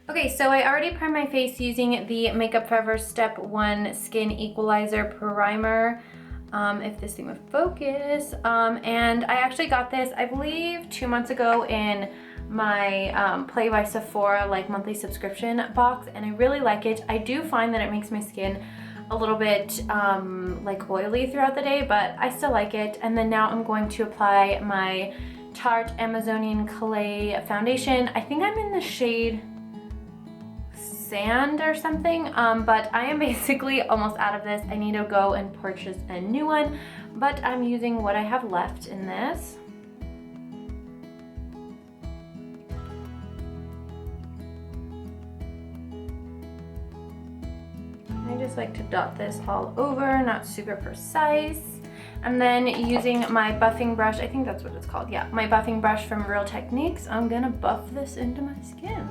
Okay, so I already primed my face using the Makeup Forever Step 1 Skin Equalizer Primer. If this thing would focus. And I actually got this, I believe, 2 months ago in my Play by Sephora like monthly subscription box, and I really like it. I do find that it makes my skin a little bit like oily throughout the day, but I still like it. And then now I'm going to apply my Tarte Amazonian Clay foundation. I think I'm in the shade Sand or something, but I am basically almost out of this. I need to go and purchase a new one, but I'm using what I have left in this. I just like to dot this all over, not super precise. And then using my buffing brush, I think that's what it's called, yeah, my buffing brush from Real Techniques, I'm gonna buff this into my skin.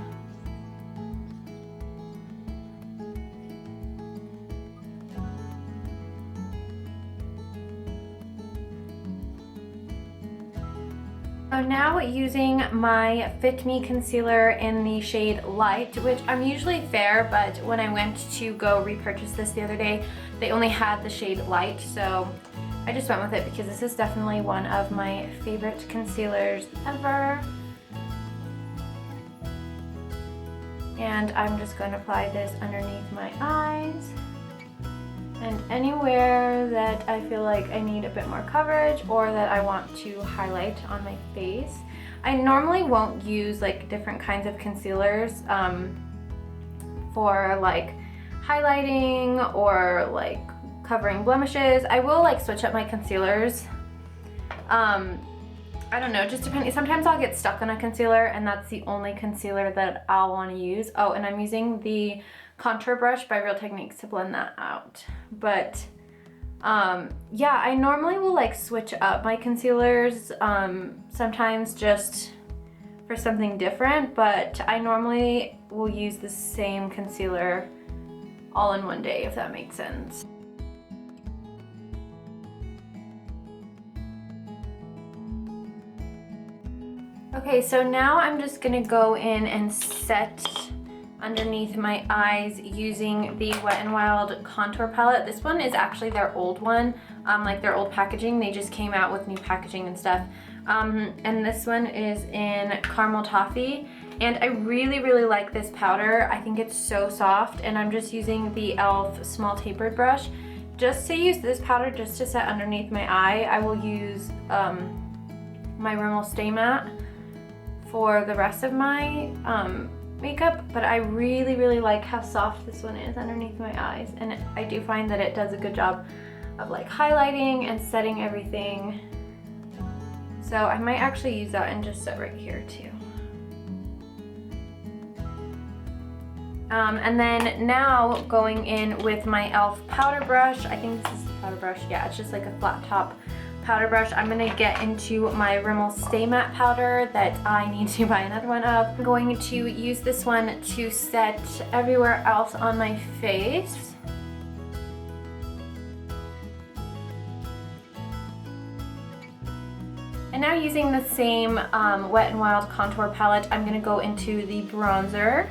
So now using my Fit Me concealer in the shade Light, which I'm usually fair, but when I went to go repurchase this the other day, they only had the shade Light, so I just went with it because this is definitely one of my favorite concealers ever. And I'm just going to apply this underneath my eyes and anywhere that I feel like I need a bit more coverage or that I want to highlight on my face. I normally won't use like different kinds of concealers for like highlighting or like covering blemishes. I will like switch up my concealers. I don't know, just depending. Sometimes I'll get stuck on a concealer and that's the only concealer that I'll want to use. Oh, and I'm using the contour brush by Real Techniques to blend that out. But yeah, I normally will like switch up my concealers sometimes just for something different, but I normally will use the same concealer all in one day, if that makes sense. Okay, so now I'm just gonna go in and set underneath my eyes using the Wet n Wild contour palette. This one is actually their old one, like their old packaging. They just came out with new packaging and stuff. And this one is in Caramel Toffee. And I really, really like this powder. I think it's so soft, and I'm just using the e.l.f. small tapered brush. Just to use this powder just to set underneath my eye, I will use my Rimmel Stay Matte for the rest of my makeup, but I really, really like how soft this one is underneath my eyes, and I do find that it does a good job of like highlighting and setting everything. So I might actually use that and just set right here too. And then now going in with my e.l.f. powder brush. I think this is the powder brush. Yeah, it's just like a flat top powder brush. I'm gonna get into my Rimmel Stay Matte powder that I need to buy another one of. I'm going to use this one to set everywhere else on my face. And now using the same Wet n Wild contour palette, I'm gonna go into the bronzer.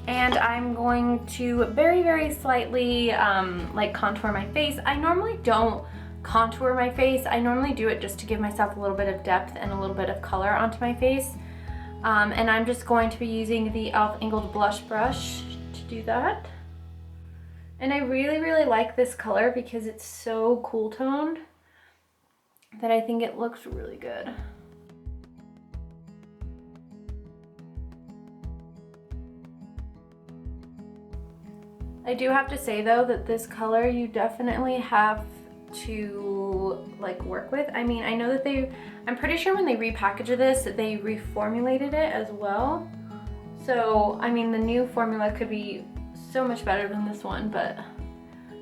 And I'm going to very, very slightly like contour my face. I normally don't contour my face. I normally do it just to give myself a little bit of depth and a little bit of color onto my face. And I'm just going to be using the e.l.f. Angled Blush Brush to do that. And I really, really like this color because it's so cool toned that I think it looks really good. I do have to say though that this color you definitely have to like work with. I mean, I know that I'm pretty sure when they repackaged this that they reformulated it as well. So, I mean, the new formula could be so much better than this one, but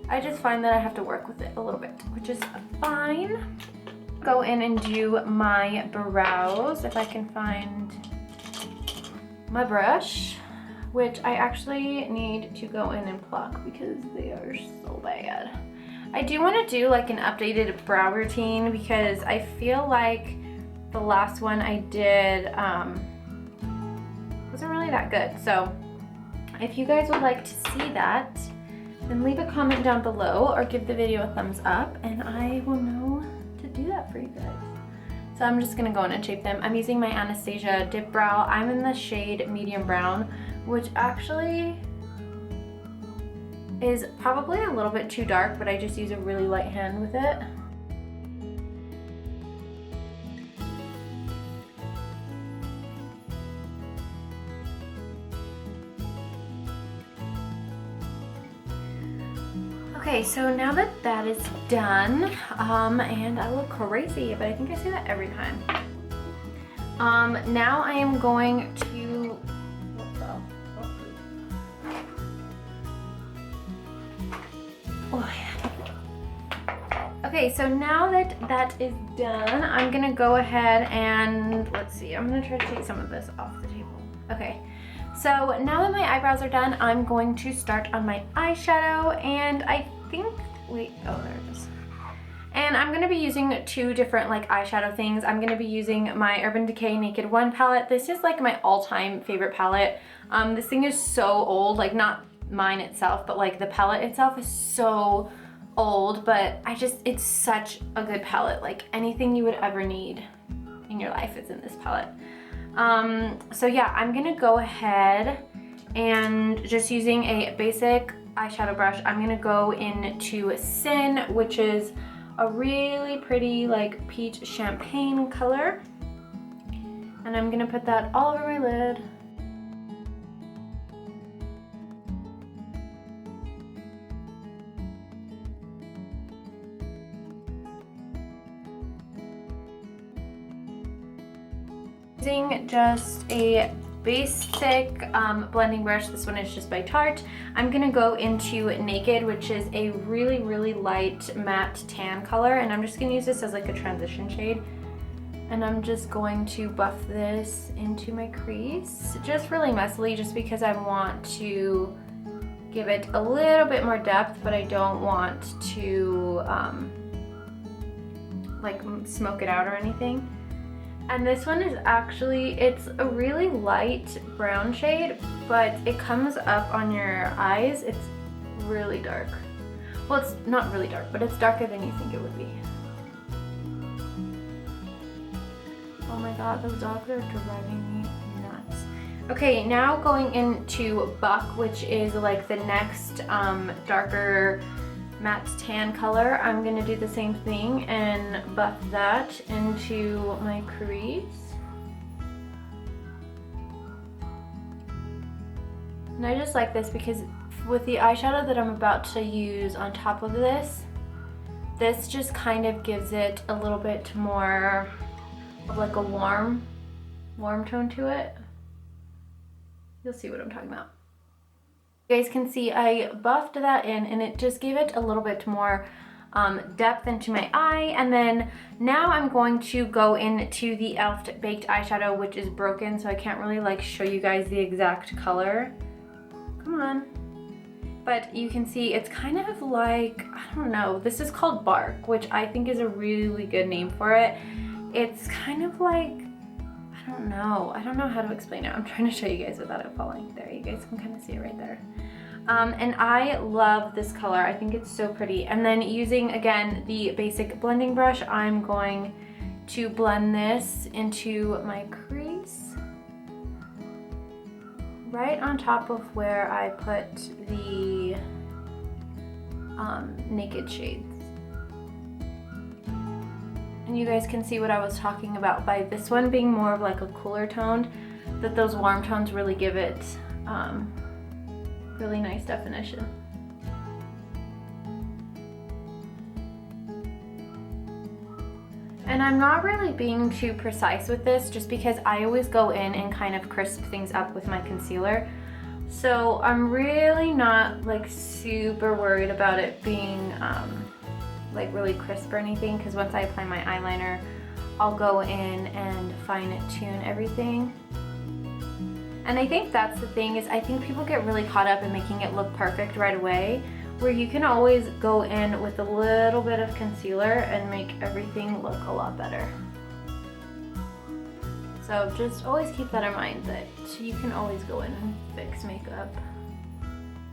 I just find that I have to work with it a little bit, which is fine. Go in and do my brows, if I can find my brush, which I actually need to go in and pluck because they are so bad. I do want to do like an updated brow routine because I feel like the last one I did wasn't really that good. So if you guys would like to see that, then leave a comment down below or give the video a thumbs up and I will know to do that for you guys. So I'm just gonna go in and shape them. I'm using my Anastasia Dip Brow. I'm in the shade medium brown, which actually is probably a little bit too dark, but I just use a really light hand with it. Okay, so now that that is done, and I look crazy, but I think I say that every time. Now I am going to, oh yeah. Okay, so now that that is done, I'm gonna go ahead and, let's see, I'm gonna try to take some of this off the table. Okay. So now that my eyebrows are done, I'm going to start on my eyeshadow, and I think, wait, oh, there it is. And I'm gonna be using two different like eyeshadow things. I'm gonna be using my Urban Decay Naked One palette. This is like my all-time favorite palette. This thing is so old, like not mine itself, but like the palette itself is so old, but it's such a good palette. Like anything you would ever need in your life is in this palette. So yeah, I'm gonna go ahead and just using a basic eyeshadow brush, I'm gonna go into Sin, which is a really pretty like peach champagne color. And I'm gonna put that all over my lid. Using just a basic blending brush. This one is just by Tarte. I'm gonna go into Naked, which is a really, really light matte tan color, and I'm just gonna use this as like a transition shade. And I'm just going to buff this into my crease, just really messily, just because I want to give it a little bit more depth, but I don't want to like smoke it out or anything. And this one is actually, it's a really light brown shade, but it comes up on your eyes. It's really dark. Well, it's not really dark, but it's darker than you think it would be. Oh my god, those dogs are driving me nuts. Okay, now going into Buck, which is like the next darker matte tan color. I'm gonna do the same thing and buff that into my crease. And I just like this because with the eyeshadow that I'm about to use on top of this just kind of gives it a little bit more of like a warm tone to it. You'll see what I'm talking about. You guys can see I buffed that in and it just gave it a little bit more depth into my eye. And then now I'm going to go into the e.l.f. Baked Eyeshadow, which is broken, so I can't really like show you guys the exact color. Come on. But you can see it's kind of like, I don't know, this is called Bark, which I think is a really good name for it. It's kind of like, I don't know how to explain it. I'm trying to show you guys without it falling. There, you guys can kind of see it right there. And I love this color. I think it's so pretty. And then using, again, the basic blending brush, I'm going to blend this into my crease. Right on top of where I put the Naked shades. And you guys can see what I was talking about by this one being more of like a cooler toned, that those warm tones really give it really nice definition. And I'm not really being too precise with this just because I always go in and kind of crisp things up with my concealer. So I'm really not like super worried about it being like really crisp or anything, because once I apply my eyeliner, I'll go in and fine tune everything. And I think that's the thing, is I think people get really caught up in making it look perfect right away, where you can always go in with a little bit of concealer and make everything look a lot better. So just always keep that in mind, that you can always go in and fix makeup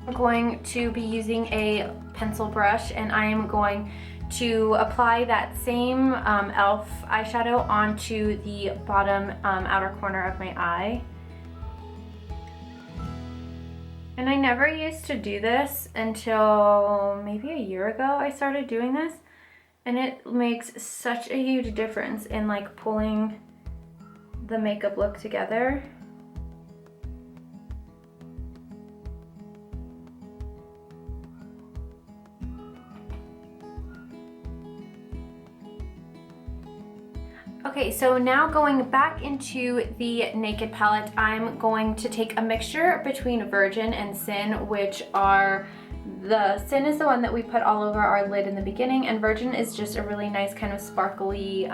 I'm going to be using a pencil brush, and I am going to apply that same e.l.f. eyeshadow onto the bottom outer corner of my eye. And I never used to do this until maybe a year ago I started doing this, and it makes such a huge difference in like pulling the makeup look together. Okay, so now going back into the Naked palette, I'm going to take a mixture between Virgin and Sin, which are, the Sin is the one that we put all over our lid in the beginning, and Virgin is just a really nice kind of sparkly,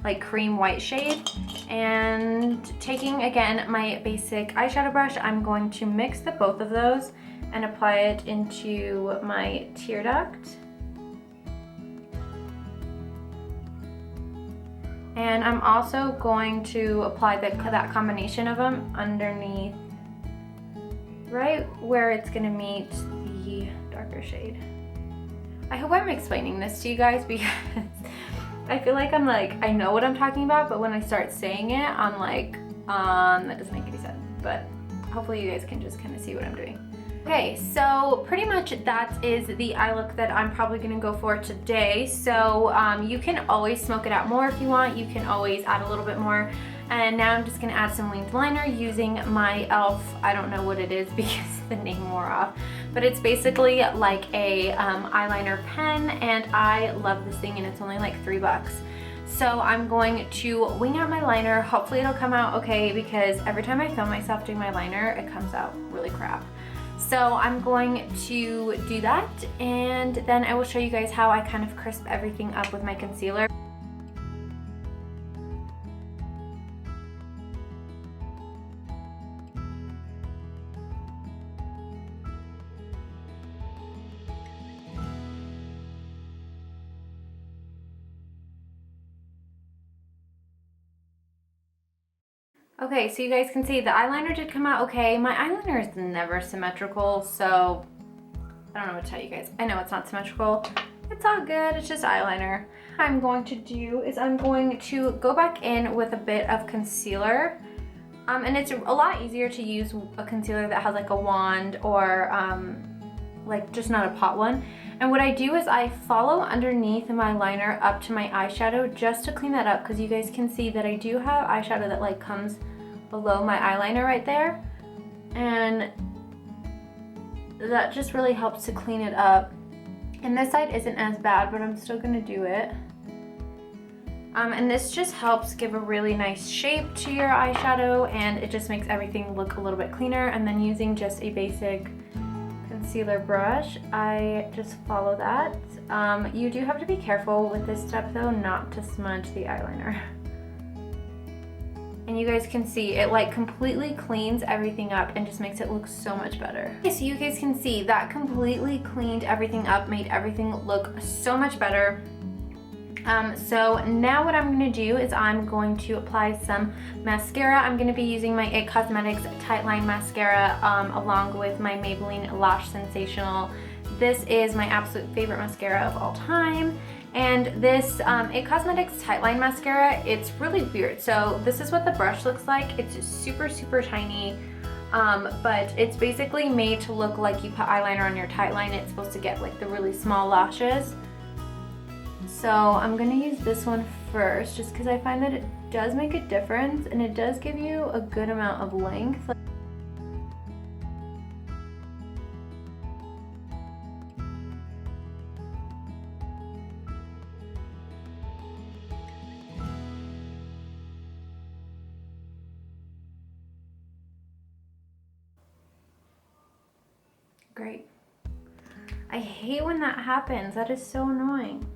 like cream white shade. And taking, again, my basic eyeshadow brush, I'm going to mix the both of those and apply it into my tear duct. And I'm also going to apply that combination of them underneath, right where it's gonna meet the darker shade. I hope I'm explaining this to you guys, because I feel like I know what I'm talking about, but when I start saying it, I'm like, that doesn't make any sense. But hopefully you guys can just kind of see what I'm doing. Okay, so pretty much that is the eye look that I'm probably gonna go for today. So you can always smoke it out more if you want. You can always add a little bit more. And now I'm just gonna add some winged liner using my e.l.f. I don't know what it is because the name wore off, but it's basically like a eyeliner pen, and I love this thing, and it's only like $3. So I'm going to wing out my liner. Hopefully it'll come out okay, because every time I film myself doing my liner, it comes out really crap. So I'm going to do that, and then I will show you guys how I kind of crisp everything up with my concealer. Okay, so you guys can see the eyeliner did come out okay. My eyeliner is never symmetrical, so I don't know what to tell you guys. I know it's not symmetrical. It's all good, it's just eyeliner. What I'm going to do is I'm going to go back in with a bit of concealer. And it's a lot easier to use a concealer that has like a wand or like just not a pot one. And what I do is I follow underneath my liner up to my eyeshadow just to clean that up, because you guys can see that I do have eyeshadow that like comes below my eyeliner right there. And that just really helps to clean it up. And this side isn't as bad, but I'm still gonna do it. And this just helps give a really nice shape to your eyeshadow, and it just makes everything look a little bit cleaner. And then using just a basic concealer brush, I just follow that. You do have to be careful with this step though, not to smudge the eyeliner. And you guys can see it like completely cleans everything up and just makes it look so much better. Okay, so you guys can see that completely cleaned everything up, made everything look so much better. So now what I'm going to do is I'm going to apply some mascara. I'm going to be using my IT Cosmetics Tightline Mascara along with my Maybelline Lash Sensational. This is my absolute favorite mascara of all time. And this IT Cosmetics Tightline Mascara, it's really weird. So this is what the brush looks like. It's super, super tiny. But it's basically made to look like you put eyeliner on your tightline. It's supposed to get like the really small lashes. So I'm gonna use this one first just because I find that it does make a difference and it does give you a good amount of length. Great. I hate when that happens. That is so annoying.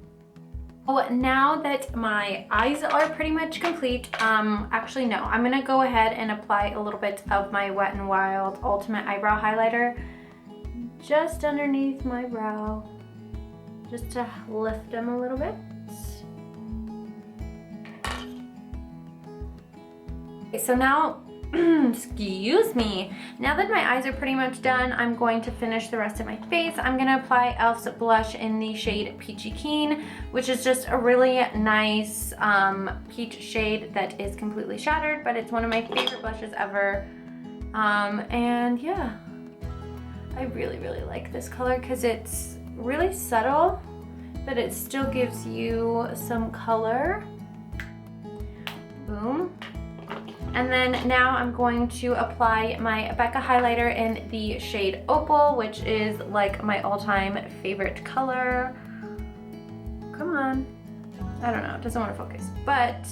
Oh, now that my eyes are pretty much complete, actually no, I'm gonna go ahead and apply a little bit of my Wet n Wild Ultimate Eyebrow Highlighter just underneath my brow, just to lift them a little bit. Okay, so now Excuse me. Now that my eyes are pretty much done, I'm going to finish the rest of my face. I'm gonna apply e.l.f.'s blush in the shade Peachy Keen, which is just a really nice peach shade that is completely shattered, but it's one of my favorite blushes ever. And yeah, I really, really like this color because it's really subtle, but it still gives you some color. Boom. And then now I'm going to apply my Becca highlighter in the shade Opal, which is like my all-time favorite color. Come on. I don't know, it doesn't want to focus. But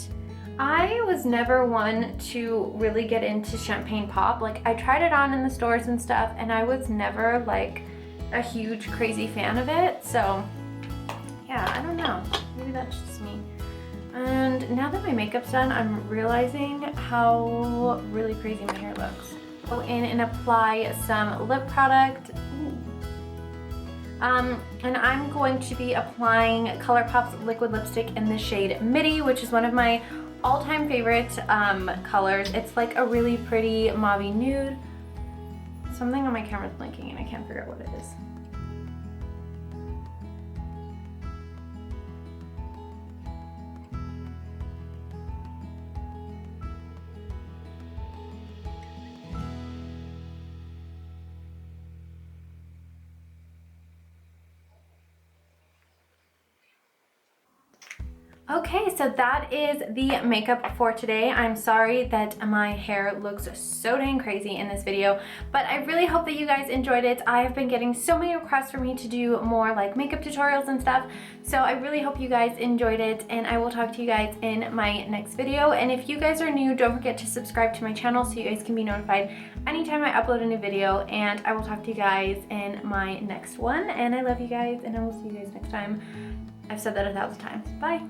I was never one to really get into champagne pop. Like, I tried it on in the stores and stuff, and I was never like a huge crazy fan of it. So yeah, I don't know, maybe that's just me. And now that my makeup's done, I'm realizing how really crazy my hair looks. Go in and apply some lip product. And I'm going to be applying ColourPop's liquid lipstick in the shade Midi, which is one of my all-time favorite colors. It's like a really pretty mauve nude. Something on my camera's blinking and I can't figure out what it is. Okay, so that is the makeup for today. I'm sorry that my hair looks so dang crazy in this video, but I really hope that you guys enjoyed it. I have been getting so many requests for me to do more like makeup tutorials and stuff, so I really hope you guys enjoyed it, and I will talk to you guys in my next video. And if you guys are new, don't forget to subscribe to my channel so you guys can be notified anytime I upload a new video, and I will talk to you guys in my next one. And I love you guys, and I will see you guys next time. I've said that 1,000 times. Bye.